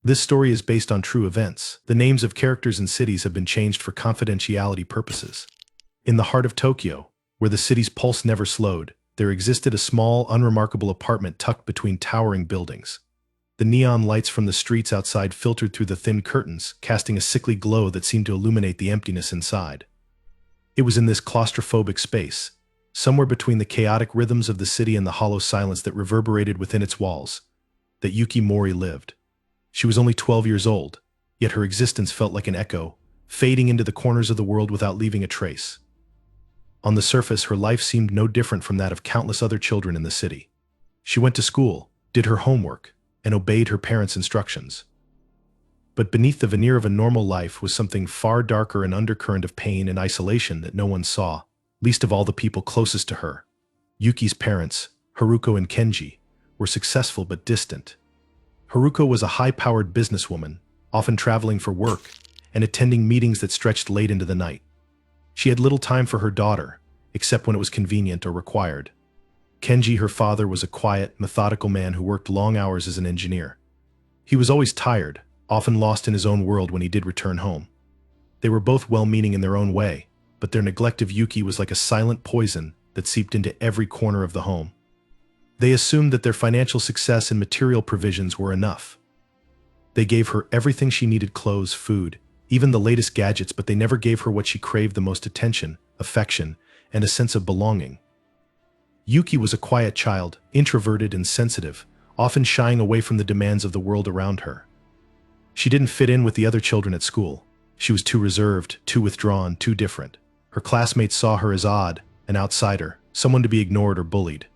This story is based on true events. The names of characters and cities have been changed for confidentiality purposes. In the heart of Tokyo, where the city's pulse never slowed, there existed a small, unremarkable apartment tucked between towering buildings. The neon lights from the streets outside filtered through the thin curtains, casting a sickly glow that seemed to illuminate the emptiness inside. It was in this claustrophobic space, somewhere between the chaotic rhythms of the city and the hollow silence that reverberated within its walls, that Yuki Mori lived. She was only 12 years old, yet her existence felt like an echo, fading into the corners of the world without leaving a trace. On the surface, her life seemed no different from that of countless other children in the city. She went to school, did her homework, and obeyed her parents' instructions. But beneath the veneer of a normal life was something far darker, an undercurrent of pain and isolation that no one saw, least of all the people closest to her. Yuki's parents, Haruko and Kenji, were successful but distant. Haruko was a high-powered businesswoman, often traveling for work and attending meetings that stretched late into the night. She had little time for her daughter, except when it was convenient or required. Kenji, her father, was a quiet, methodical man who worked long hours as an engineer. He was always tired, often lost in his own world when he did return home. They were both well-meaning in their own way, but their neglect of Yuki was like a silent poison that seeped into every corner of the home. They assumed that their financial success and material provisions were enough. They gave her everything she needed: clothes, food, even the latest gadgets, but they never gave her what she craved the most: attention, affection, and a sense of belonging. Yuki was a quiet child, introverted and sensitive, often shying away from the demands of the world around her. She didn't fit in with the other children at school. She was too reserved, too withdrawn, too different. Her classmates saw her as odd, an outsider, someone to be ignored or bullied.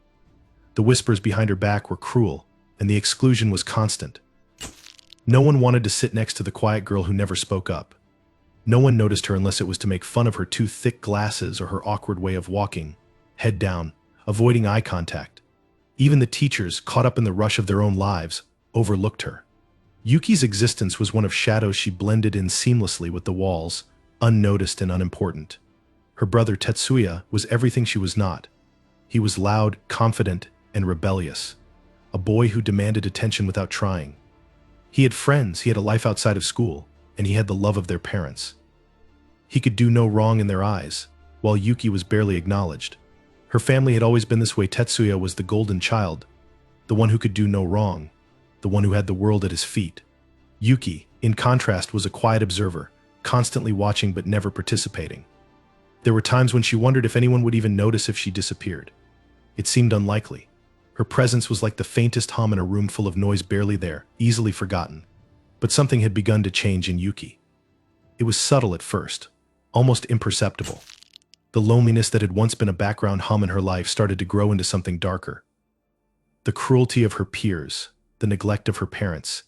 The whispers behind her back were cruel, and the exclusion was constant. No one wanted to sit next to the quiet girl who never spoke up. No one noticed her unless it was to make fun of her too thick glasses or her awkward way of walking, head down, avoiding eye contact. Even the teachers, caught up in the rush of their own lives, overlooked her. Yuki's existence was one of shadows. She blended in seamlessly with the walls, unnoticed and unimportant. Her brother Tetsuya was everything she was not. He was loud, confident, and rebellious, a boy who demanded attention without trying. He had friends, he had a life outside of school, and he had the love of their parents. He could do no wrong in their eyes, while Yuki was barely acknowledged. Her family had always been this way. Tetsuya was the golden child, the one who could do no wrong, the one who had the world at his feet. Yuki, in contrast, was a quiet observer, constantly watching but never participating. There were times when she wondered if anyone would even notice if she disappeared. It seemed unlikely. Her presence was like the faintest hum in a room full of noise, barely there, easily forgotten. But something had begun to change in Yuki. It was subtle at first, almost imperceptible. The loneliness that had once been a background hum in her life started to grow into something darker. The cruelty of her peers, the neglect of her parents,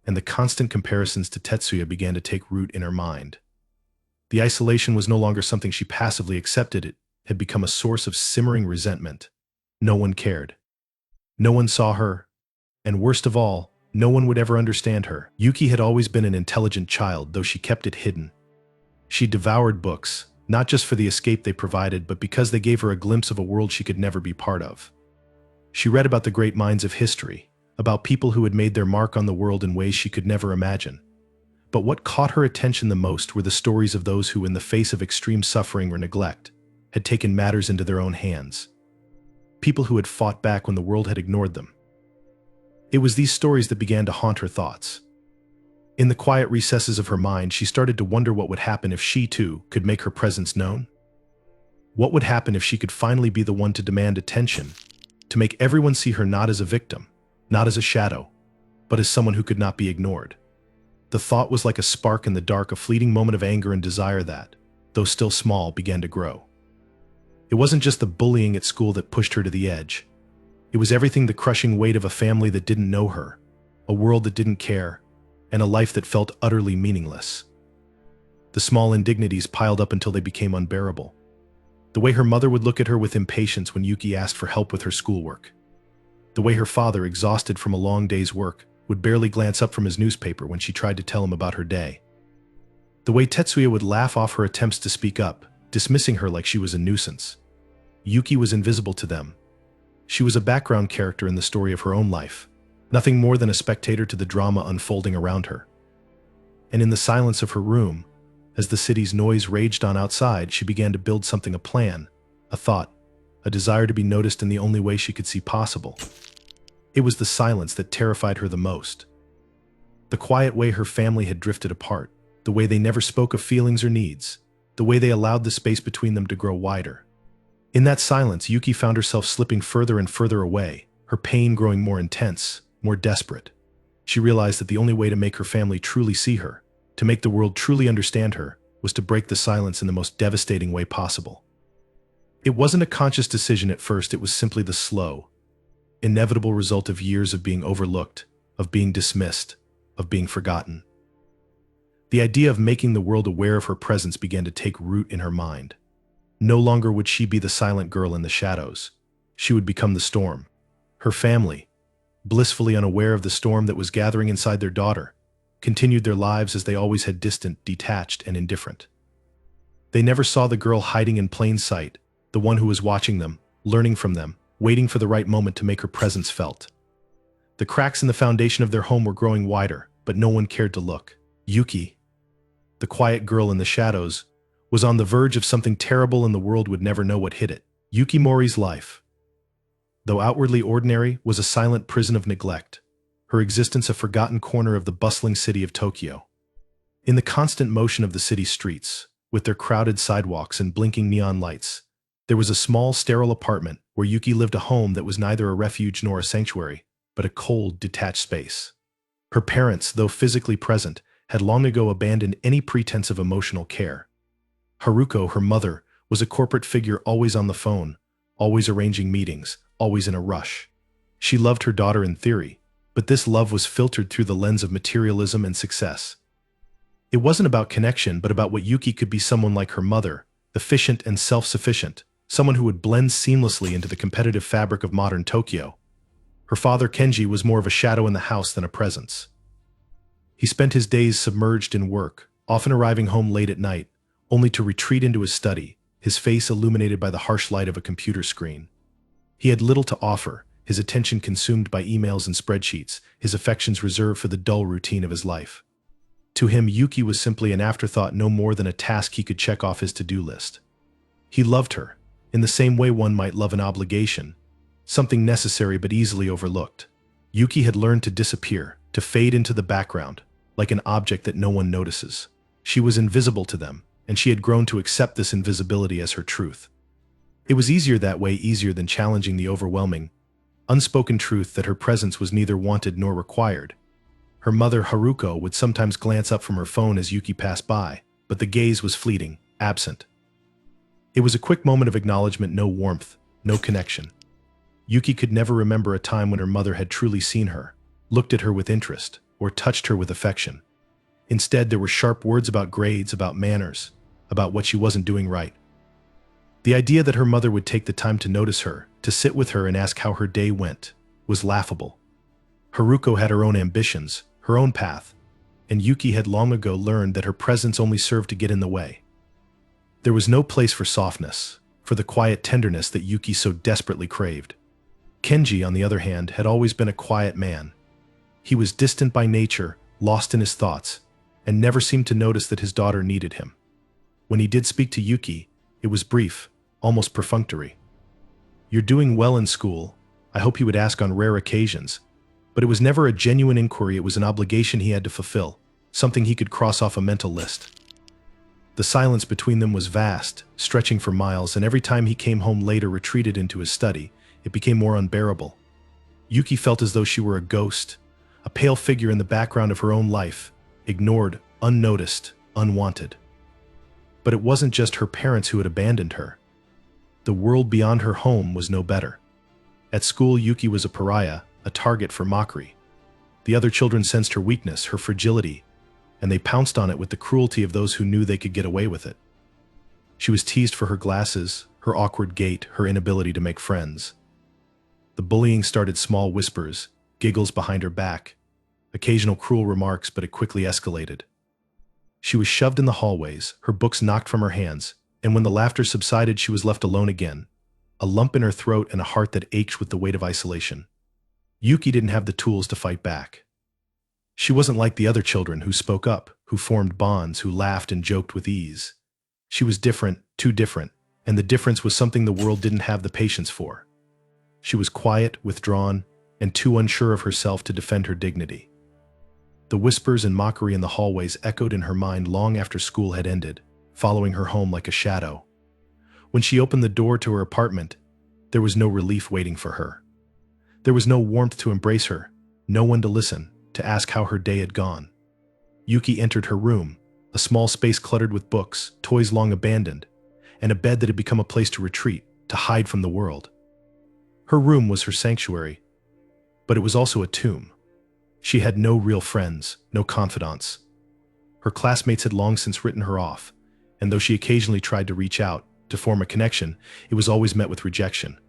and the constant comparisons to Tetsuya began to take root in her mind. The isolation was no longer something she passively accepted. It had become a source of simmering resentment. No one cared. No one saw her, and worst of all, no one would ever understand her. Yuki had always been an intelligent child, though she kept it hidden. She devoured books, not just for the escape they provided, but because they gave her a glimpse of a world she could never be part of. She read about the great minds of history, about people who had made their mark on the world in ways she could never imagine. But what caught her attention the most were the stories of those who, in the face of extreme suffering or neglect, had taken matters into their own hands. People who had fought back when the world had ignored them. It was these stories that began to haunt her thoughts. In the quiet recesses of her mind, she started to wonder what would happen if she, too, could make her presence known. What would happen if she could finally be the one to demand attention, to make everyone see her not as a victim, not as a shadow, but as someone who could not be ignored. The thought was like a spark in the dark, a fleeting moment of anger and desire that, though still small, began to grow. It wasn't just the bullying at school that pushed her to the edge. It was everything: the crushing weight of a family that didn't know her, a world that didn't care, and a life that felt utterly meaningless. The small indignities piled up until they became unbearable. The way her mother would look at her with impatience when Yuki asked for help with her schoolwork. The way her father, exhausted from a long day's work, would barely glance up from his newspaper when she tried to tell him about her day. The way Tetsuya would laugh off her attempts to speak up, dismissing her like she was a nuisance. Yuki was invisible to them. She was a background character in the story of her own life, nothing more than a spectator to the drama unfolding around her. And in the silence of her room, as the city's noise raged on outside, she began to build something, a plan, a thought, a desire to be noticed in the only way she could see possible. It was the silence that terrified her the most. The quiet way her family had drifted apart, the way they never spoke of feelings or needs, the way they allowed the space between them to grow wider. In that silence, Yuki found herself slipping further and further away, her pain growing more intense, more desperate. She realized that the only way to make her family truly see her, to make the world truly understand her, was to break the silence in the most devastating way possible. It wasn't a conscious decision at first, it was simply the slow, inevitable result of years of being overlooked, of being dismissed, of being forgotten. The idea of making the world aware of her presence began to take root in her mind. No longer would she be the silent girl in the shadows. She would become the storm. Her family, blissfully unaware of the storm that was gathering inside their daughter, continued their lives as they always had, distant, detached, and indifferent. They never saw the girl hiding in plain sight, the one who was watching them, learning from them, waiting for the right moment to make her presence felt. The cracks in the foundation of their home were growing wider, but no one cared to look. Yuki, the quiet girl in the shadows, was on the verge of something terrible, and the world would never know what hit it. Yuki Mori's life, though outwardly ordinary, was a silent prison of neglect, her existence a forgotten corner of the bustling city of Tokyo. In the constant motion of the city streets, with their crowded sidewalks and blinking neon lights, there was a small, sterile apartment where Yuki lived, a home that was neither a refuge nor a sanctuary, but a cold, detached space. Her parents, though physically present, had long ago abandoned any pretense of emotional care. Haruko, her mother, was a corporate figure, always on the phone, always arranging meetings, always in a rush. She loved her daughter in theory, but this love was filtered through the lens of materialism and success. It wasn't about connection, but about what Yuki could be: someone like her mother, efficient and self-sufficient, someone who would blend seamlessly into the competitive fabric of modern Tokyo. Her father, Kenji, was more of a shadow in the house than a presence. He spent his days submerged in work, often arriving home late at night, only to retreat into his study, his face illuminated by the harsh light of a computer screen. He had little to offer, his attention consumed by emails and spreadsheets, his affections reserved for the dull routine of his life. To him, Yuki was simply an afterthought, no more than a task he could check off his to-do list. He loved her, in the same way one might love an obligation, something necessary but easily overlooked. Yuki had learned to disappear, to fade into the background, like an object that no one notices. She was invisible to them, and she had grown to accept this invisibility as her truth. It was easier that way, easier than challenging the overwhelming, unspoken truth that her presence was neither wanted nor required. Her mother, Haruko, would sometimes glance up from her phone as Yuki passed by, but the gaze was fleeting, absent. It was a quick moment of acknowledgement, no warmth, no connection. Yuki could never remember a time when her mother had truly seen her, looked at her with interest, or touched her with affection. Instead, there were sharp words about grades, about manners, about what she wasn't doing right. The idea that her mother would take the time to notice her, to sit with her and ask how her day went, was laughable. Haruko had her own ambitions, her own path, and Yuki had long ago learned that her presence only served to get in the way. There was no place for softness, for the quiet tenderness that Yuki so desperately craved. Kenji, on the other hand, had always been a quiet man. He was distant by nature, lost in his thoughts, and never seemed to notice that his daughter needed him. When he did speak to Yuki, it was brief, almost perfunctory. "You're doing well in school," I hope he would ask on rare occasions, but it was never a genuine inquiry. It was an obligation he had to fulfill, something he could cross off a mental list. The silence between them was vast, stretching for miles, and every time he came home late or retreated into his study, it became more unbearable. Yuki felt as though she were a ghost, a pale figure in the background of her own life, ignored, unnoticed, unwanted. But it wasn't just her parents who had abandoned her. The world beyond her home was no better. At school, Yuki was a pariah, a target for mockery. The other children sensed her weakness, her fragility, and they pounced on it with the cruelty of those who knew they could get away with it. She was teased for her glasses, her awkward gait, her inability to make friends. The bullying started small whispers, giggles behind her back, occasional cruel remarks, but it quickly escalated. She was shoved in the hallways, her books knocked from her hands, and when the laughter subsided, she was left alone again, a lump in her throat and a heart that ached with the weight of isolation. Yuki didn't have the tools to fight back. She wasn't like the other children who spoke up, who formed bonds, who laughed and joked with ease. She was different, too different, and the difference was something the world didn't have the patience for. She was quiet, withdrawn, and too unsure of herself to defend her dignity. The whispers and mockery in the hallways echoed in her mind long after school had ended, following her home like a shadow. When she opened the door to her apartment, there was no relief waiting for her. There was no warmth to embrace her, no one to listen, to ask how her day had gone. Yuki entered her room, a small space cluttered with books, toys long abandoned, and a bed that had become a place to retreat, to hide from the world. Her room was her sanctuary, but it was also a tomb. She had no real friends, no confidants. Her classmates had long since written her off, and though she occasionally tried to reach out, to form a connection, it was always met with rejection.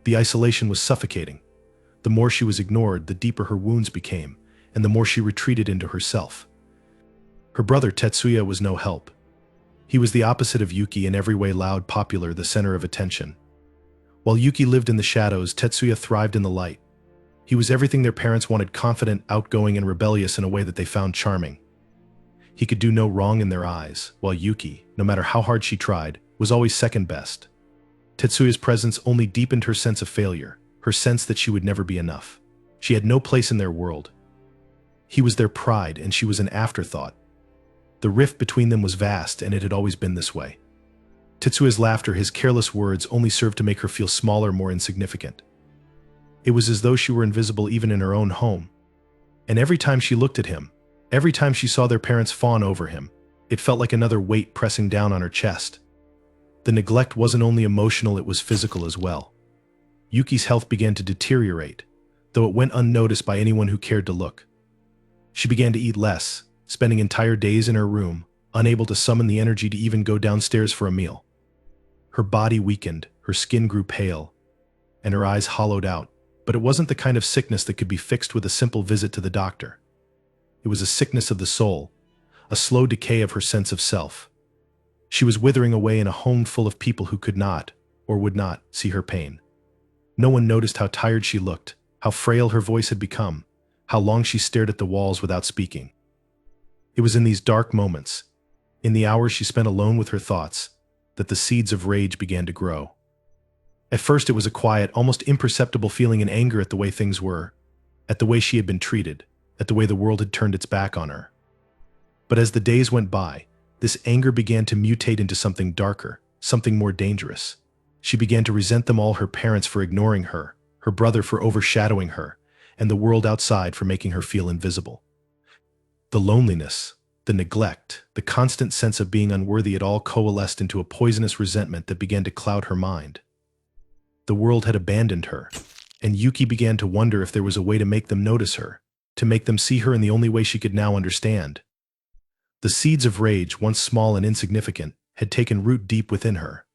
The isolation was suffocating. The more she was ignored, the deeper her wounds became, and the more she retreated into herself. Her brother Tetsuya was no help. He was the opposite of Yuki, in every way loud, popular, the center of attention. While Yuki lived in the shadows, Tetsuya thrived in the light. He was everything their parents wanted: confident, outgoing, and rebellious in a way that they found charming. He could do no wrong in their eyes, while Yuki, no matter how hard she tried, was always second best. Tetsuya's presence only deepened her sense of failure, her sense that she would never be enough. She had no place in their world. He was their pride, and she was an afterthought. The rift between them was vast, and it had always been this way. Tetsuya's laughter, his careless words, only served to make her feel smaller, more insignificant. It was as though she were invisible even in her own home. And every time she looked at him, every time she saw their parents fawn over him, it felt like another weight pressing down on her chest. The neglect wasn't only emotional, it was physical as well. Yuki's health began to deteriorate, though it went unnoticed by anyone who cared to look. She began to eat less, spending entire days in her room, unable to summon the energy to even go downstairs for a meal. Her body weakened, her skin grew pale, and her eyes hollowed out, but it wasn't the kind of sickness that could be fixed with a simple visit to the doctor. It was a sickness of the soul, a slow decay of her sense of self. She was withering away in a home full of people who could not, or would not, see her pain. No one noticed how tired she looked, how frail her voice had become, how long she stared at the walls without speaking. It was in these dark moments, in the hours she spent alone with her thoughts, that the seeds of rage began to grow. At first it was a quiet, almost imperceptible feeling, in anger at the way things were, at the way she had been treated, at the way the world had turned its back on her. But as the days went by, this anger began to mutate into something darker, something more dangerous. She began to resent them all: her parents for ignoring her brother for overshadowing her, and the world outside for making her feel invisible. The loneliness, the neglect, the constant sense of being unworthy, it all coalesced into a poisonous resentment that began to cloud her mind. The world had abandoned her, and Yuki began to wonder if there was a way to make them notice her, to make them see her in the only way she could now understand. The seeds of rage, once small and insignificant, had taken root deep within her,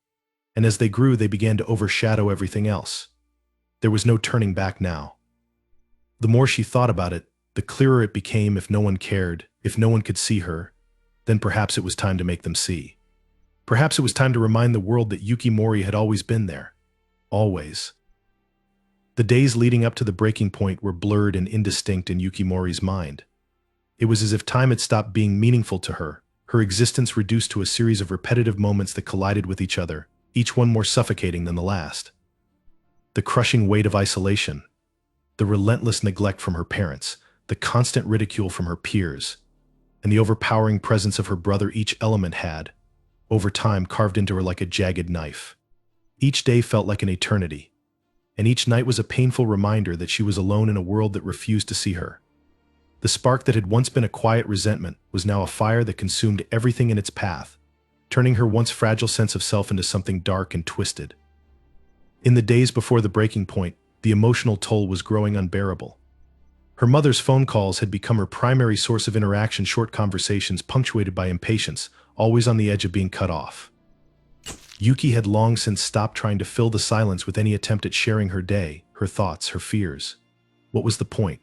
and as they grew, they began to overshadow everything else. There was no turning back now. The more she thought about it, the clearer it became. If no one cared, if no one could see her, then perhaps it was time to make them see. Perhaps it was time to remind the world that Yuki Mori had always been there. Always. The days leading up to the breaking point were blurred and indistinct in Yuki Mori's mind. It was as if time had stopped being meaningful to her, her existence reduced to a series of repetitive moments that collided with each other, each one more suffocating than the last. The crushing weight of isolation, the relentless neglect from her parents, the constant ridicule from her peers, and the overpowering presence of her brother, each element had, over time, carved into her like a jagged knife. Each day felt like an eternity, and each night was a painful reminder that she was alone in a world that refused to see her. The spark that had once been a quiet resentment was now a fire that consumed everything in its path, turning her once fragile sense of self into something dark and twisted. In the days before the breaking point, the emotional toll was growing unbearable. Her mother's phone calls had become her primary source of interaction, short conversations punctuated by impatience, always on the edge of being cut off. Yuki had long since stopped trying to fill the silence with any attempt at sharing her day, her thoughts, her fears. What was the point?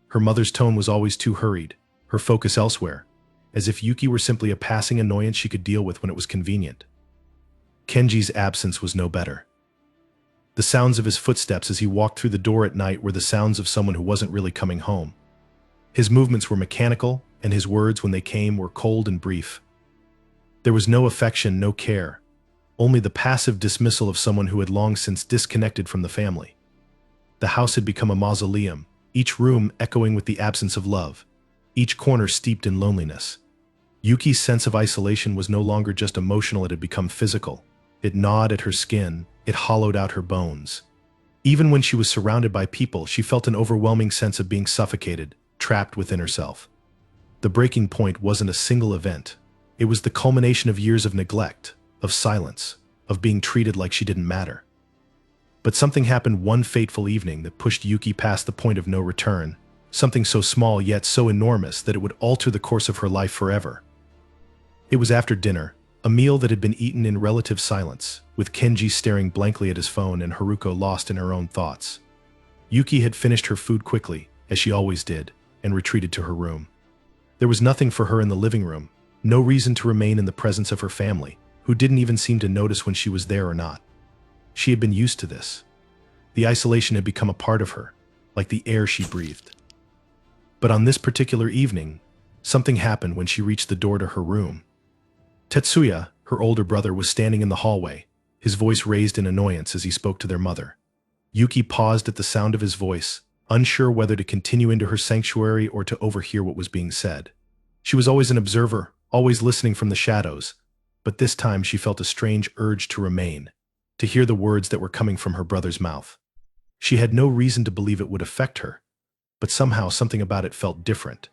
Her mother's tone was always too hurried, her focus elsewhere, as if Yuki were simply a passing annoyance she could deal with when it was convenient. Kenji's absence was no better. The sounds of his footsteps as he walked through the door at night were the sounds of someone who wasn't really coming home. His movements were mechanical, and his words, when they came, were cold and brief. There was no affection, no care, only the passive dismissal of someone who had long since disconnected from the family. The house had become a mausoleum, each room echoing with the absence of love, each corner steeped in loneliness. Yuki's sense of isolation was no longer just emotional, it had become physical. It gnawed at her skin, it hollowed out her bones. Even when she was surrounded by people, she felt an overwhelming sense of being suffocated, trapped within herself. The breaking point wasn't a single event. It was the culmination of years of neglect, of silence, of being treated like she didn't matter. But something happened one fateful evening that pushed Yuki past the point of no return, something so small yet so enormous that it would alter the course of her life forever. It was after dinner, a meal that had been eaten in relative silence, with Kenji staring blankly at his phone and Haruko lost in her own thoughts. Yuki had finished her food quickly, as she always did, and retreated to her room. There was nothing for her in the living room, no reason to remain in the presence of her family, who didn't even seem to notice when she was there or not. She had been used to this. The isolation had become a part of her, like the air she breathed. But on this particular evening, something happened when she reached the door to her room. Tetsuya, her older brother, was standing in the hallway, his voice raised in annoyance as he spoke to their mother. Yuki paused at the sound of his voice, unsure whether to continue into her sanctuary or to overhear what was being said. She was always an observer, always listening from the shadows, but this time she felt a strange urge to remain, to hear the words that were coming from her brother's mouth. She had no reason to believe it would affect her, but somehow something about it felt different.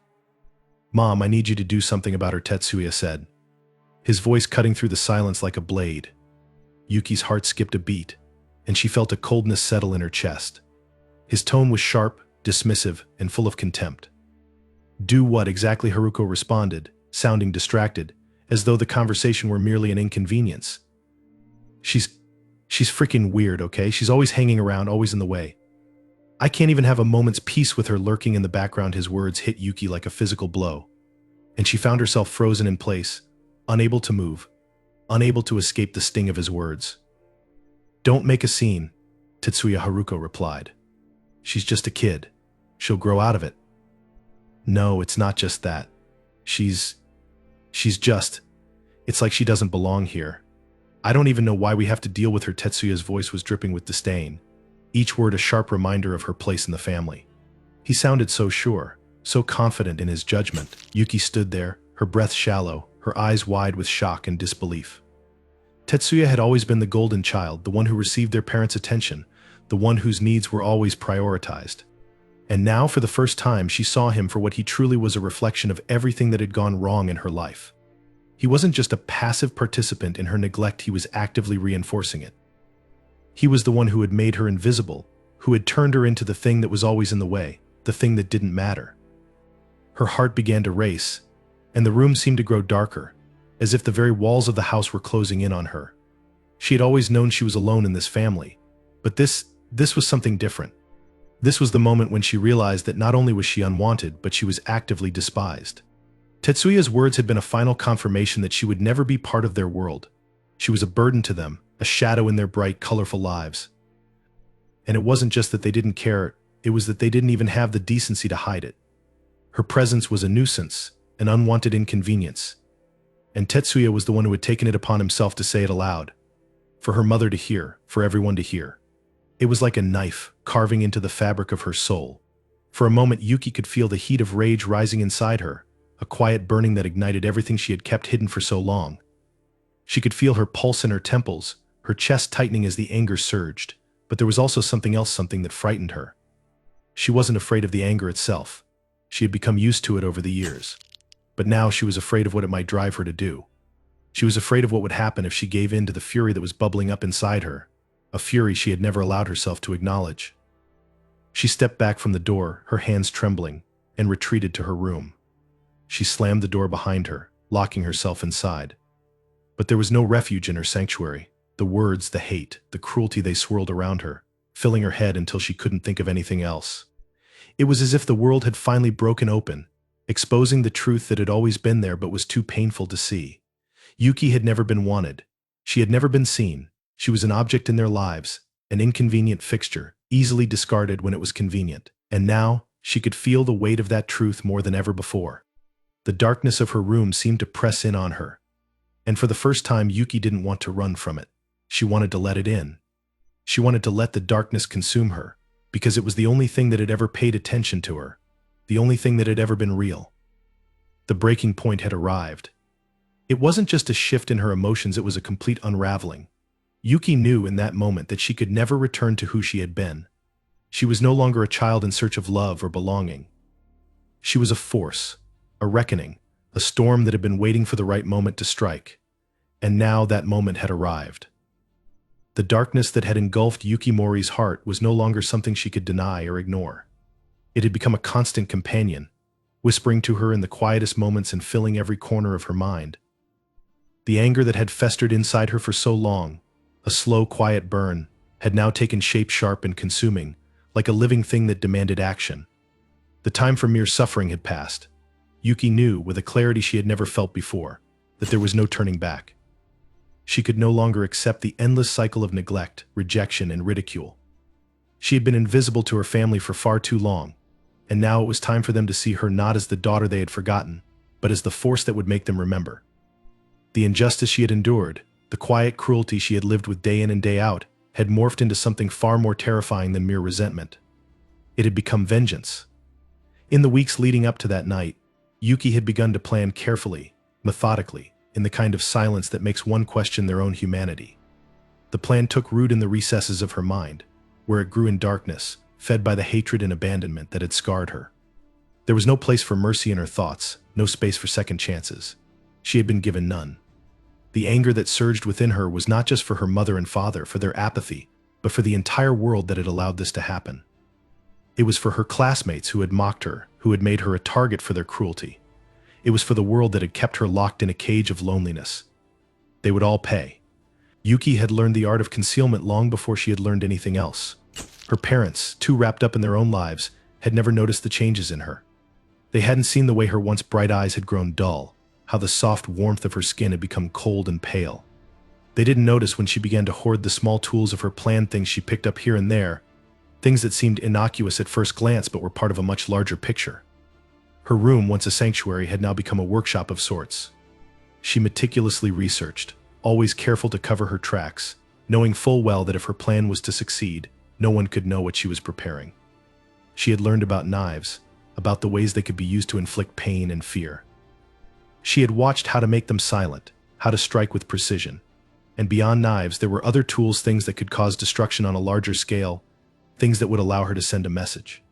"Mom, I need you to do something about her," Tetsuya said, his voice cutting through the silence like a blade. Yuki's heart skipped a beat, and she felt a coldness settle in her chest. His tone was sharp, dismissive, and full of contempt. "Do what exactly?" Haruko responded, sounding distracted, as though the conversation were merely an inconvenience. She's freaking weird, okay? She's always hanging around, always in the way. I can't even have a moment's peace with her lurking in the background." His words hit Yuki like a physical blow, and she found herself frozen in place, unable to move, unable to escape the sting of his words. "Don't make a scene," Tetsuya Haruko replied. "She's just a kid. She'll grow out of it." "No, it's not just that. She's just... It's like she doesn't belong here. I don't even know why we have to deal with her." Tetsuya's voice was dripping with disdain, each word a sharp reminder of her place in the family. He sounded so sure, so confident in his judgment. Yuki stood there, her breath shallow, her eyes wide with shock and disbelief. Tetsuya had always been the golden child, the one who received their parents' attention, the one whose needs were always prioritized. And now, for the first time, she saw him for what he truly was, a reflection of everything that had gone wrong in her life. He wasn't just a passive participant in her neglect, he was actively reinforcing it. He was the one who had made her invisible, who had turned her into the thing that was always in the way, the thing that didn't matter. Her heart began to race, and the room seemed to grow darker, as if the very walls of the house were closing in on her. She had always known she was alone in this family, but this was something different. This was the moment when she realized that not only was she unwanted, but she was actively despised. Tetsuya's words had been a final confirmation that she would never be part of their world. She was a burden to them, a shadow in their bright, colorful lives. And it wasn't just that they didn't care, it was that they didn't even have the decency to hide it. Her presence was a nuisance, an unwanted inconvenience. And Tetsuya was the one who had taken it upon himself to say it aloud, for her mother to hear, for everyone to hear. It was like a knife carving into the fabric of her soul. For a moment, Yuki could feel the heat of rage rising inside her, a quiet burning that ignited everything she had kept hidden for so long. She could feel her pulse in her temples, her chest tightening as the anger surged, but there was also something else, something that frightened her. She wasn't afraid of the anger itself. She had become used to it over the years. But now she was afraid of what it might drive her to do. She was afraid of what would happen if she gave in to the fury that was bubbling up inside her, a fury she had never allowed herself to acknowledge. She stepped back from the door, her hands trembling, and retreated to her room. She slammed the door behind her, locking herself inside. But there was no refuge in her sanctuary. The words, the hate, the cruelty, they swirled around her, filling her head until she couldn't think of anything else. It was as if the world had finally broken open, exposing the truth that had always been there but was too painful to see. Yuki had never been wanted. She had never been seen. She was an object in their lives, an inconvenient fixture, easily discarded when it was convenient. And now, she could feel the weight of that truth more than ever before. The darkness of her room seemed to press in on her. And for the first time, Yuki didn't want to run from it. She wanted to let it in. She wanted to let the darkness consume her, because it was the only thing that had ever paid attention to her, the only thing that had ever been real. The breaking point had arrived. It wasn't just a shift in her emotions, it was a complete unraveling. Yuki knew in that moment that she could never return to who she had been. She was no longer a child in search of love or belonging. She was a force, a reckoning, a storm that had been waiting for the right moment to strike. And now that moment had arrived. The darkness that had engulfed Yuki Mori's heart was no longer something she could deny or ignore. It had become a constant companion, whispering to her in the quietest moments and filling every corner of her mind. The anger that had festered inside her for so long, a slow, quiet burn, had now taken shape, sharp and consuming, like a living thing that demanded action. The time for mere suffering had passed. Yuki knew, with a clarity she had never felt before, that there was no turning back. She could no longer accept the endless cycle of neglect, rejection, and ridicule. She had been invisible to her family for far too long, and now it was time for them to see her not as the daughter they had forgotten, but as the force that would make them remember. The injustice she had endured, the quiet cruelty she had lived with day in and day out, had morphed into something far more terrifying than mere resentment. It had become vengeance. In the weeks leading up to that night, Yuki had begun to plan carefully, methodically, in the kind of silence that makes one question their own humanity. The plan took root in the recesses of her mind, where it grew in darkness, fed by the hatred and abandonment that had scarred her. There was no place for mercy in her thoughts, no space for second chances. She had been given none. The anger that surged within her was not just for her mother and father, for their apathy, but for the entire world that had allowed this to happen. It was for her classmates who had mocked her, who had made her a target for their cruelty. It was for the world that had kept her locked in a cage of loneliness. They would all pay. Yuki had learned the art of concealment long before she had learned anything else. Her parents, too wrapped up in their own lives, had never noticed the changes in her. They hadn't seen the way her once bright eyes had grown dull, how the soft warmth of her skin had become cold and pale. They didn't notice when she began to hoard the small tools of her plan, things she picked up here and there, things that seemed innocuous at first glance but were part of a much larger picture. Her room, once a sanctuary, had now become a workshop of sorts. She meticulously researched, always careful to cover her tracks, knowing full well that if her plan was to succeed, no one could know what she was preparing. She had learned about knives, about the ways they could be used to inflict pain and fear. She had watched how to make them silent, how to strike with precision. And beyond knives, there were other tools, things that could cause destruction on a larger scale, things that would allow her to send a message.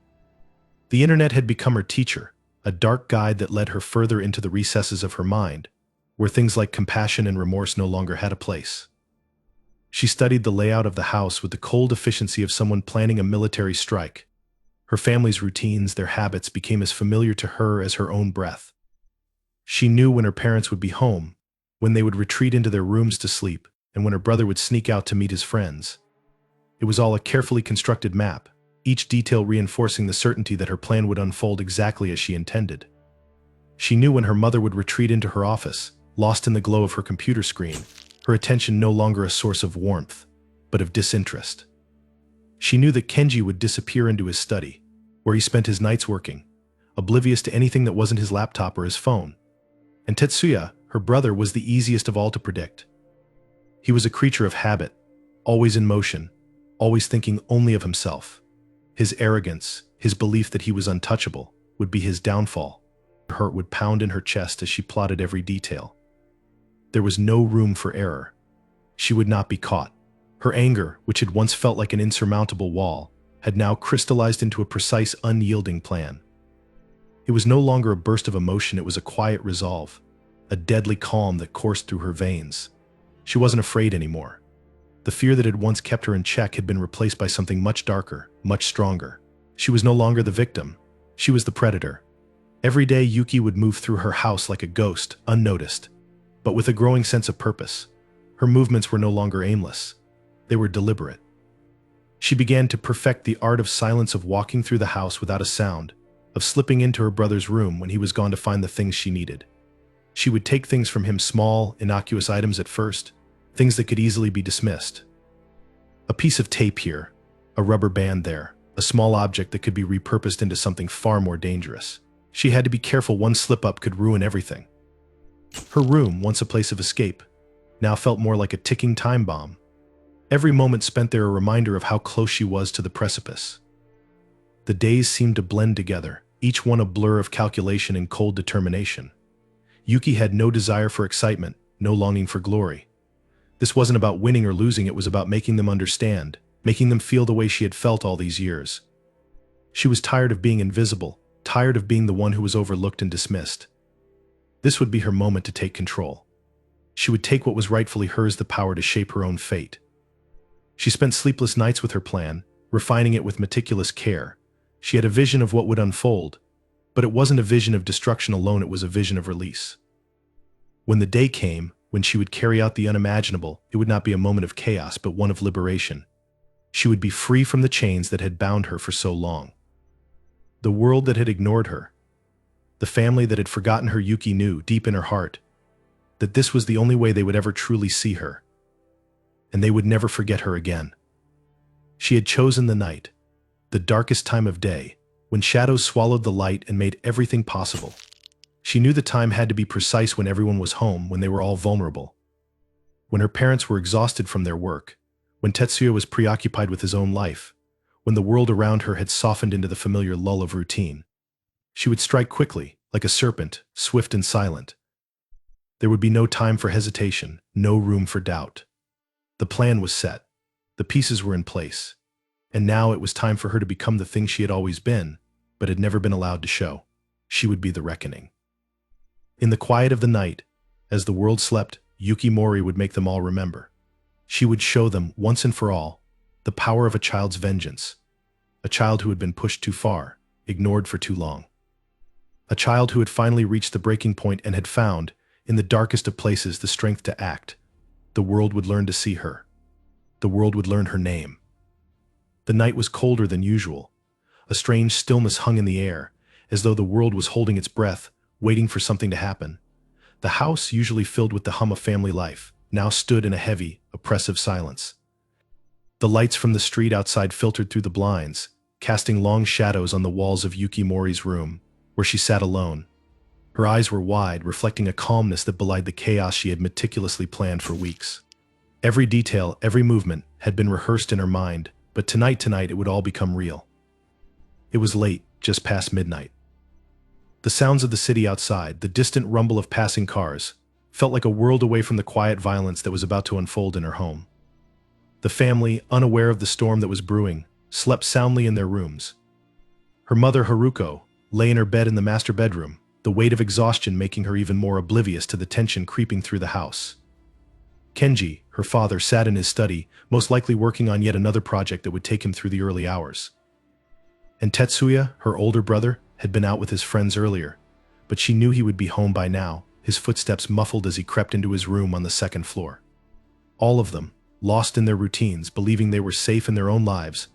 The internet had become her teacher, a dark guide that led her further into the recesses of her mind, where things like compassion and remorse no longer had a place. She studied the layout of the house with the cold efficiency of someone planning a military strike. Her family's routines, their habits, became as familiar to her as her own breath. She knew when her parents would be home, when they would retreat into their rooms to sleep, and when her brother would sneak out to meet his friends. It was all a carefully constructed map, each detail reinforcing the certainty that her plan would unfold exactly as she intended. She knew when her mother would retreat into her office, lost in the glow of her computer screen, her attention no longer a source of warmth, but of disinterest. She knew that Kenji would disappear into his study, where he spent his nights working, oblivious to anything that wasn't his laptop or his phone. And Tetsuya, her brother, was the easiest of all to predict. He was a creature of habit, always in motion, always thinking only of himself. His arrogance, his belief that he was untouchable, would be his downfall. Her heart would pound in her chest as she plotted every detail. There was no room for error. She would not be caught. Her anger, which had once felt like an insurmountable wall, had now crystallized into a precise, unyielding plan. It was no longer a burst of emotion, it was a quiet resolve, a deadly calm that coursed through her veins. She wasn't afraid anymore. The fear that had once kept her in check had been replaced by something much darker, much stronger. She was no longer the victim. She was the predator. Every day, Yuki would move through her house like a ghost, unnoticed, but with a growing sense of purpose. Her movements were no longer aimless. They were deliberate. She began to perfect the art of silence, of walking through the house without a sound, of slipping into her brother's room when he was gone to find the things she needed. She would take things from him, small, innocuous items at first, things that could easily be dismissed. A piece of tape here, a rubber band there, a small object that could be repurposed into something far more dangerous. She had to be careful. One slip-up could ruin everything. Her room, once a place of escape, now felt more like a ticking time bomb. Every moment spent there a reminder of how close she was to the precipice. The days seemed to blend together, each one a blur of calculation and cold determination. Yuki had no desire for excitement, no longing for glory. This wasn't about winning or losing, it was about making them understand, making them feel the way she had felt all these years. She was tired of being invisible, tired of being the one who was overlooked and dismissed. This would be her moment to take control. She would take what was rightfully hers, the power to shape her own fate. She spent sleepless nights with her plan, refining it with meticulous care. She had a vision of what would unfold, but it wasn't a vision of destruction alone, it was a vision of release. When the day came, when she would carry out the unimaginable, it would not be a moment of chaos, but one of liberation. She would be free from the chains that had bound her for so long. The world that had ignored her, the family that had forgotten her, Yuki knew, deep in her heart, that this was the only way they would ever truly see her, and they would never forget her again. She had chosen the night, the darkest time of day, when shadows swallowed the light and made everything possible. She knew the time had to be precise, when everyone was home, when they were all vulnerable, when her parents were exhausted from their work, when Tetsuya was preoccupied with his own life, when the world around her had softened into the familiar lull of routine. She would strike quickly, like a serpent, swift and silent. There would be no time for hesitation, no room for doubt. The plan was set. The pieces were in place. And now it was time for her to become the thing she had always been, but had never been allowed to show. She would be the reckoning. In the quiet of the night, as the world slept, Yuki Mori would make them all remember. She would show them, once and for all, the power of a child's vengeance. A child who had been pushed too far, ignored for too long. A child who had finally reached the breaking point and had found, in the darkest of places, the strength to act. The world would learn to see her. The world would learn her name. The night was colder than usual. A strange stillness hung in the air, as though the world was holding its breath, waiting for something to happen. The house, usually filled with the hum of family life, now stood in a heavy, oppressive silence. The lights from the street outside filtered through the blinds, casting long shadows on the walls of Yuki Mori's room, where she sat alone. Her eyes were wide, reflecting a calmness that belied the chaos she had meticulously planned for weeks. Every detail, every movement, had been rehearsed in her mind, but tonight it would all become real. It was late, just past midnight. The sounds of the city outside, the distant rumble of passing cars, felt like a world away from the quiet violence that was about to unfold in her home. The family, unaware of the storm that was brewing, slept soundly in their rooms. Her mother, Haruko, lay in her bed in the master bedroom, the weight of exhaustion making her even more oblivious to the tension creeping through the house. Kenji, her father, sat in his study, most likely working on yet another project that would take him through the early hours. And Tetsuya, her older brother, had been out with his friends earlier, but she knew he would be home by now, his footsteps muffled as he crept into his room on the second floor. All of them, lost in their routines, believing they were safe in their own lives,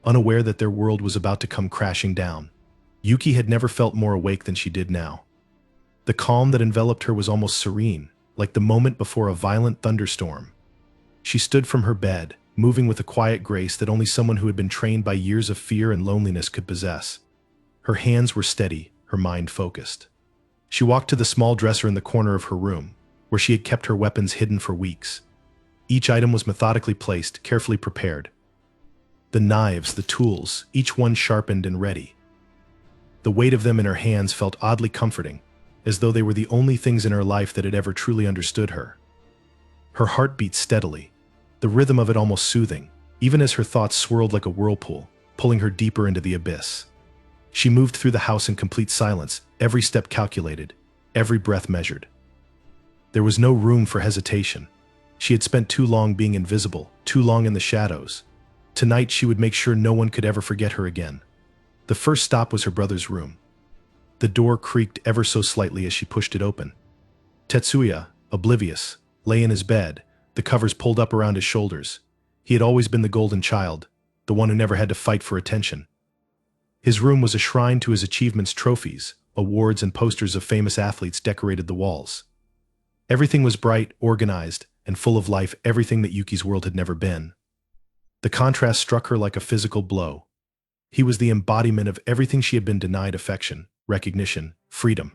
unaware that their world was about to come crashing down. Yuki had never felt more awake than she did now. The calm that enveloped her was almost serene, like the moment before a violent thunderstorm. She stood from her bed, moving with a quiet grace that only someone who had been trained by years of fear and loneliness could possess. Her hands were steady, her mind focused. She walked to the small dresser in the corner of her room, where she had kept her weapons hidden for weeks. Each item was methodically placed, carefully prepared. The knives, the tools, each one sharpened and ready. The weight of them in her hands felt oddly comforting, as though they were the only things in her life that had ever truly understood her. Her heart beat steadily, the rhythm of it almost soothing, even as her thoughts swirled like a whirlpool, pulling her deeper into the abyss. She moved through the house in complete silence, every step calculated, every breath measured. There was no room for hesitation. She had spent too long being invisible, too long in the shadows. Tonight she would make sure no one could ever forget her again. The first stop was her brother's room. The door creaked ever so slightly as she pushed it open. Tetsuya, oblivious, lay in his bed, the covers pulled up around his shoulders. He had always been the golden child, the one who never had to fight for attention. His room was a shrine to his achievements, trophies, awards, and posters of famous athletes decorated the walls. Everything was bright, organized, and full of life, everything that Yuki's world had never been. The contrast struck her like a physical blow. He was the embodiment of everything she had been denied: affection, recognition, freedom.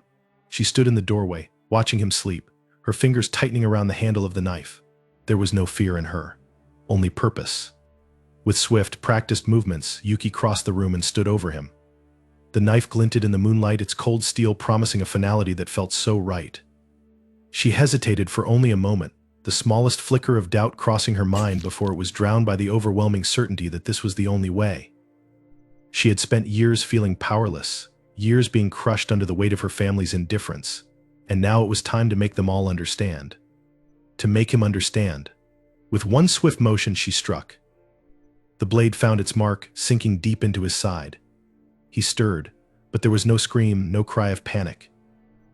She stood in the doorway, watching him sleep, her fingers tightening around the handle of the knife. There was no fear in her, only purpose. With swift, practiced movements, Yuki crossed the room and stood over him. The knife glinted in the moonlight, its cold steel promising a finality that felt so right. She hesitated for only a moment, the smallest flicker of doubt crossing her mind before it was drowned by the overwhelming certainty that this was the only way. She had spent years feeling powerless, years being crushed under the weight of her family's indifference, and now it was time to make them all understand. To make him understand. With one swift motion she struck. The blade found its mark, sinking deep into his side. He stirred, but there was no scream, no cry of panic.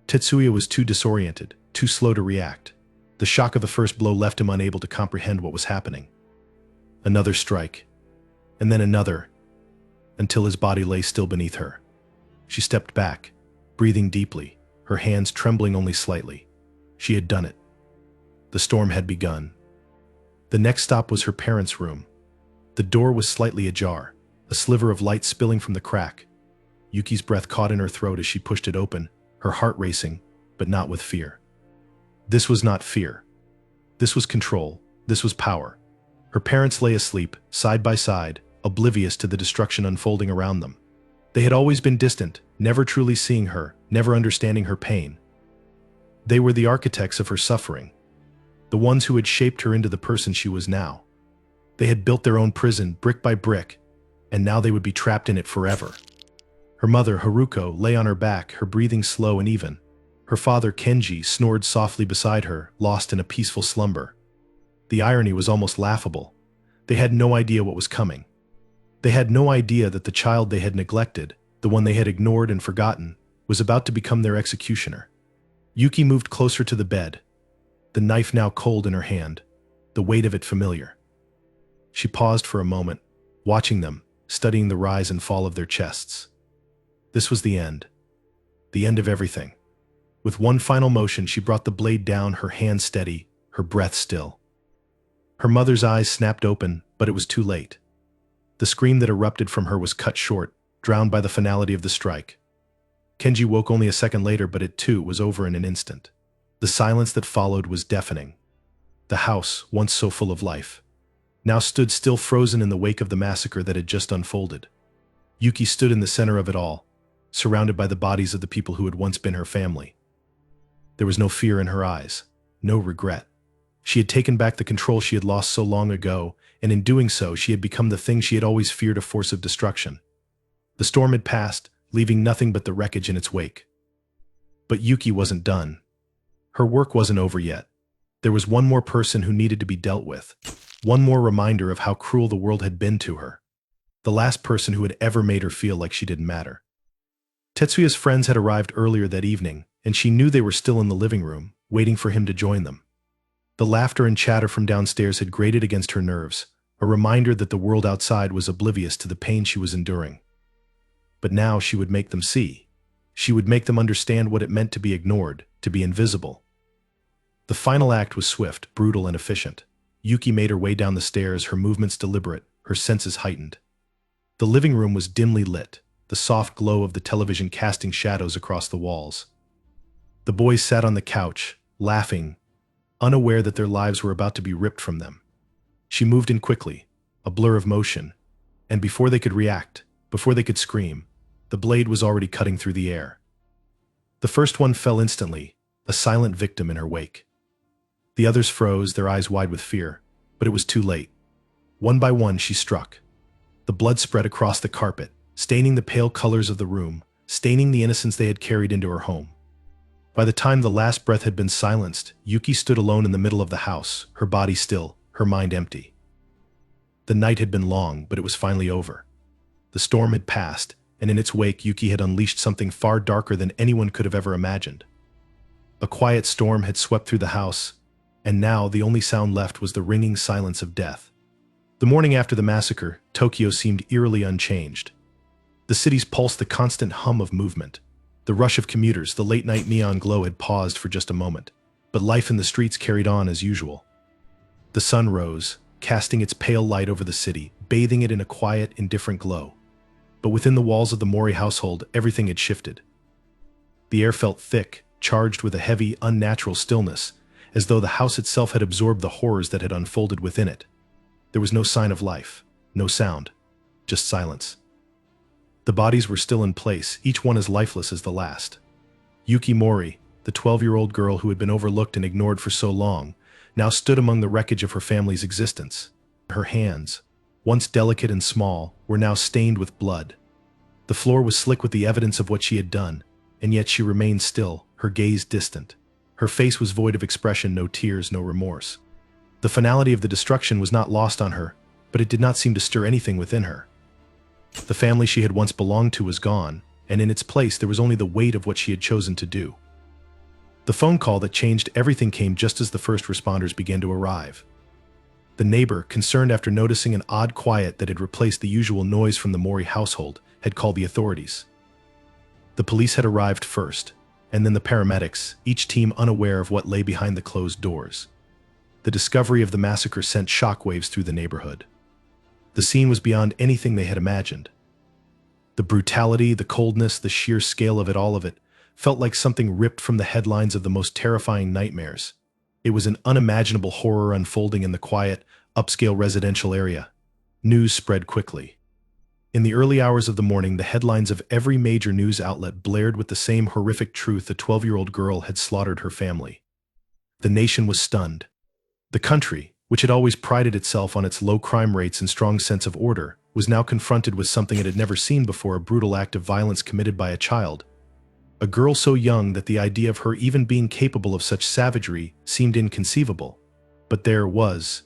Tetsuya was too disoriented, too slow to react. The shock of the first blow left him unable to comprehend what was happening. Another strike, and then another, until his body lay still beneath her. She stepped back, breathing deeply, her hands trembling only slightly. She had done it. The storm had begun. The next stop was her parents' room. The door was slightly ajar, a sliver of light spilling from the crack. Yuki's breath caught in her throat as she pushed it open, her heart racing, but not with fear. This was not fear. This was control. This was power. Her parents lay asleep, side by side, oblivious to the destruction unfolding around them. They had always been distant, never truly seeing her, never understanding her pain. They were the architects of her suffering, the ones who had shaped her into the person she was now. They had built their own prison, brick by brick, and now they would be trapped in it forever. Her mother, Haruko, lay on her back, her breathing slow and even. Her father, Kenji, snored softly beside her, lost in a peaceful slumber. The irony was almost laughable. They had no idea what was coming. They had no idea that the child they had neglected, the one they had ignored and forgotten, was about to become their executioner. Yuki moved closer to the bed, the knife now cold in her hand, the weight of it familiar. She paused for a moment, watching them, studying the rise and fall of their chests. This was the end of everything. With one final motion, she brought the blade down, her hand steady, her breath still. Her mother's eyes snapped open, but it was too late. The scream that erupted from her was cut short, drowned by the finality of the strike. Kenji woke only a second later, but it too was over in an instant. The silence that followed was deafening. The house, once so full of life, now stood still, frozen in the wake of the massacre that had just unfolded. Yuki stood in the center of it all, surrounded by the bodies of the people who had once been her family. There was no fear in her eyes, no regret. She had taken back the control she had lost so long ago, and in doing so, she had become the thing she had always feared: a force of destruction. The storm had passed, leaving nothing but the wreckage in its wake. But Yuki wasn't done. Her work wasn't over yet. There was one more person who needed to be dealt with, one more reminder of how cruel the world had been to her. The last person who had ever made her feel like she didn't matter. Tetsuya's friends had arrived earlier that evening, and she knew they were still in the living room, waiting for him to join them. The laughter and chatter from downstairs had grated against her nerves, a reminder that the world outside was oblivious to the pain she was enduring. But now she would make them see. She would make them understand what it meant to be ignored, to be invisible. The final act was swift, brutal, and efficient. Yuki made her way down the stairs, her movements deliberate, her senses heightened. The living room was dimly lit, the soft glow of the television casting shadows across the walls. The boys sat on the couch, laughing, unaware that their lives were about to be ripped from them. She moved in quickly, a blur of motion, and before they could react, before they could scream, the blade was already cutting through the air. The first one fell instantly, a silent victim in her wake. The others froze, their eyes wide with fear, but it was too late. One by one she struck. The blood spread across the carpet, staining the pale colors of the room, staining the innocence they had carried into her home. By the time the last breath had been silenced, Yuki stood alone in the middle of the house, her body still, her mind empty. The night had been long, but it was finally over. The storm had passed, and in its wake Yuki had unleashed something far darker than anyone could have ever imagined. A quiet storm had swept through the house, and now the only sound left was the ringing silence of death. The morning after the massacre, Tokyo seemed eerily unchanged. The city's pulse, the constant hum of movement. The rush of commuters, the late-night neon glow had paused for just a moment, but life in the streets carried on as usual. The sun rose, casting its pale light over the city, bathing it in a quiet, indifferent glow. But within the walls of the Mori household, everything had shifted. The air felt thick, charged with a heavy, unnatural stillness, as though the house itself had absorbed the horrors that had unfolded within it. There was no sign of life, no sound, just silence. The bodies were still in place, each one as lifeless as the last. Yuki Mori, the 12-year-old girl who had been overlooked and ignored for so long, now stood among the wreckage of her family's existence. Her hands, once delicate and small, were now stained with blood. The floor was slick with the evidence of what she had done, and yet she remained still, her gaze distant. Her face was void of expression, no tears, no remorse. The finality of the destruction was not lost on her, but it did not seem to stir anything within her. The family she had once belonged to was gone, and in its place there was only the weight of what she had chosen to do. The phone call that changed everything came just as the first responders began to arrive. The neighbor, concerned after noticing an odd quiet that had replaced the usual noise from the Mori household, had called the authorities. The police had arrived first, and then the paramedics, each team unaware of what lay behind the closed doors. The discovery of the massacre sent shockwaves through the neighborhood. The scene was beyond anything they had imagined. The brutality, the coldness, the sheer scale of it felt like something ripped from the headlines of the most terrifying nightmares. It was an unimaginable horror unfolding in the quiet, upscale residential area. News spread quickly. In the early hours of the morning, the headlines of every major news outlet blared with the same horrific truth: a 12-year-old girl had slaughtered her family. The nation was stunned. The country, which had always prided itself on its low crime rates and strong sense of order, was now confronted with something it had never seen before: a brutal act of violence committed by a child. A girl so young that the idea of her even being capable of such savagery seemed inconceivable. But there was,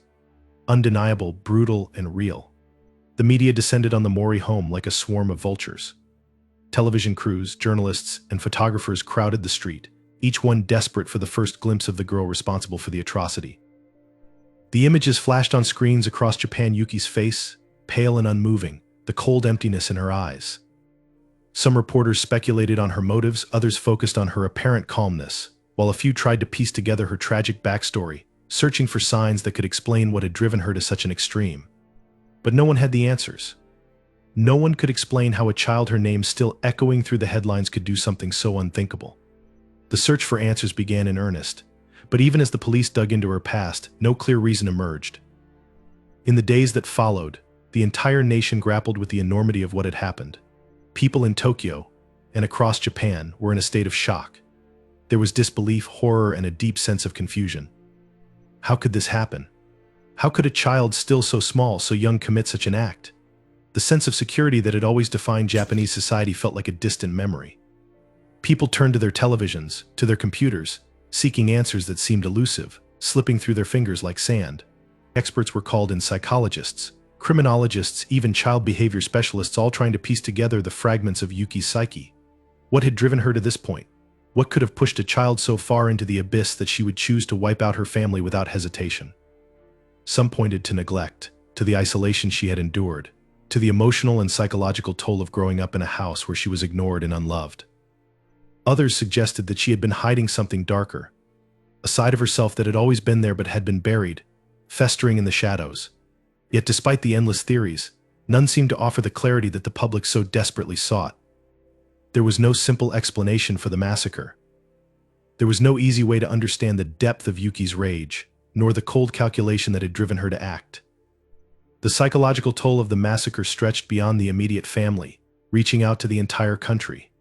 undeniable, brutal, and real. The media descended on the Mori home like a swarm of vultures. Television crews, journalists, and photographers crowded the street, each one desperate for the first glimpse of the girl responsible for the atrocity. The images flashed on screens across Japan: Yuki's face, pale and unmoving, the cold emptiness in her eyes. Some reporters speculated on her motives, others focused on her apparent calmness, while a few tried to piece together her tragic backstory, searching for signs that could explain what had driven her to such an extreme. But no one had the answers. No one could explain how a child her name still echoing through the headlines could do something so unthinkable. The search for answers began in earnest, but even as the police dug into her past, no clear reason emerged. In the days that followed, the entire nation grappled with the enormity of what had happened. People in Tokyo and across Japan were in a state of shock. There was disbelief, horror, and a deep sense of confusion. How could this happen? How could a child still so small, so young, commit such an act? The sense of security that had always defined Japanese society felt like a distant memory. People turned to their televisions, to their computers, seeking answers that seemed elusive, slipping through their fingers like sand. Experts were called in: psychologists, criminologists, even child behavior specialists, all trying to piece together the fragments of Yuki's psyche. What had driven her to this point? What could have pushed a child so far into the abyss that she would choose to wipe out her family without hesitation? Some pointed to neglect, to the isolation she had endured, to the emotional and psychological toll of growing up in a house where she was ignored and unloved. Others suggested that she had been hiding something darker, a side of herself that had always been there but had been buried, festering in the shadows. Yet despite the endless theories, none seemed to offer the clarity that the public so desperately sought. There was no simple explanation for the massacre. There was no easy way to understand the depth of Yuki's rage, nor the cold calculation that had driven her to act. The psychological toll of the massacre stretched beyond the immediate family, reaching out to the entire country.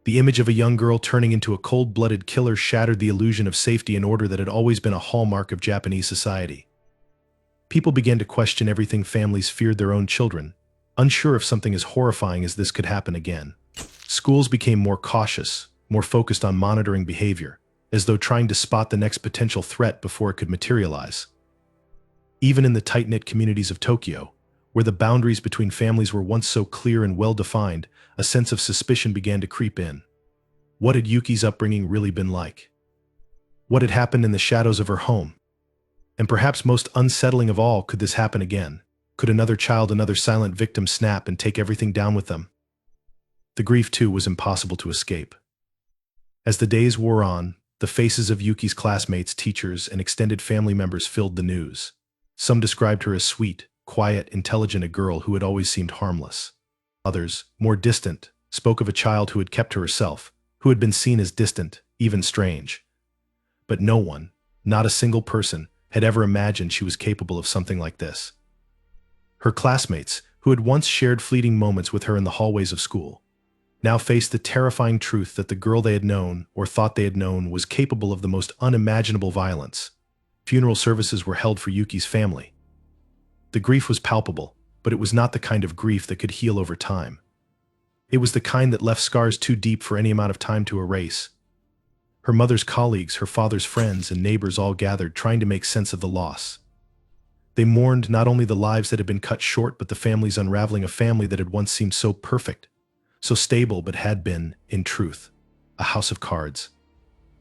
The image of a young girl turning into a cold-blooded killer shattered the illusion of safety and order that had always been a hallmark of Japanese society. People began to question everything. Families feared their own children, unsure if something as horrifying as this could happen again. Schools became more cautious, more focused on monitoring behavior, as though trying to spot the next potential threat before it could materialize. Even in the tight-knit communities of Tokyo, where the boundaries between families were once so clear and well-defined, a sense of suspicion began to creep in. What had Yuki's upbringing really been like? What had happened in the shadows of her home? And perhaps most unsettling of all, could this happen again? Could another child, another silent victim, snap and take everything down with them? The grief, too, was impossible to escape. As the days wore on, the faces of Yuki's classmates, teachers, and extended family members filled the news. Some described her as sweet, quiet, intelligent, a girl who had always seemed harmless. Others, more distant, spoke of a child who had kept to herself, who had been seen as distant, even strange. But no one, not a single person, had ever imagined she was capable of something like this. Her classmates, who had once shared fleeting moments with her in the hallways of school, now faced the terrifying truth that the girl they had known, or thought they had known, was capable of the most unimaginable violence. Funeral services were held for Yuki's family. The grief was palpable, but it was not the kind of grief that could heal over time. It was the kind that left scars too deep for any amount of time to erase. Her mother's colleagues, her father's friends, and neighbors all gathered, trying to make sense of the loss. They mourned not only the lives that had been cut short, but the family's unraveling, a family that had once seemed so perfect, so stable, but had been, in truth, a house of cards.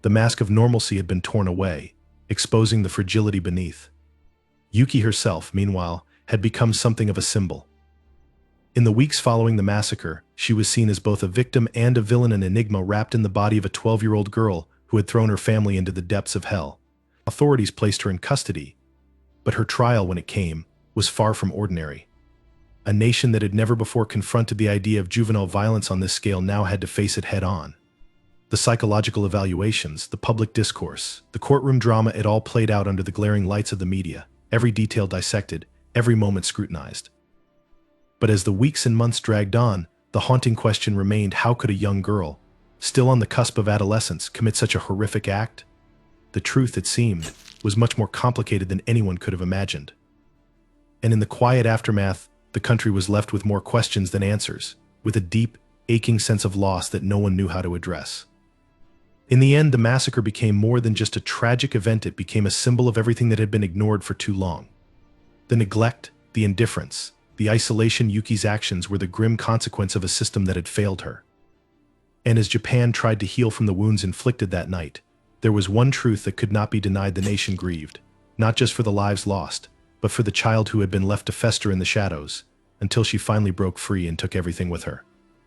The mask of normalcy had been torn away, exposing the fragility beneath. Yuki herself, meanwhile, had become something of a symbol. In the weeks following the massacre, she was seen as both a victim and a villain, an enigma wrapped in the body of a 12-year-old girl who had thrown her family into the depths of hell. Authorities placed her in custody, but her trial, when it came, was far from ordinary. A nation that had never before confronted the idea of juvenile violence on this scale now had to face it head-on. The psychological evaluations, the public discourse, the courtroom drama, it all played out under the glaring lights of the media, every detail dissected, every moment scrutinized. But as the weeks and months dragged on, the haunting question remained: how could a young girl, still on the cusp of adolescence, commit such a horrific act? The truth, it seemed, was much more complicated than anyone could have imagined. And in the quiet aftermath, the country was left with more questions than answers, with a deep, aching sense of loss that no one knew how to address. In the end, the massacre became more than just a tragic event. It became a symbol of everything that had been ignored for too long. The neglect, the indifference, the isolation. Yuki's actions were the grim consequence of a system that had failed her. And as Japan tried to heal from the wounds inflicted that night, there was one truth that could not be denied: the nation grieved, not just for the lives lost, but for the child who had been left to fester in the shadows, until she finally broke free and took everything with her.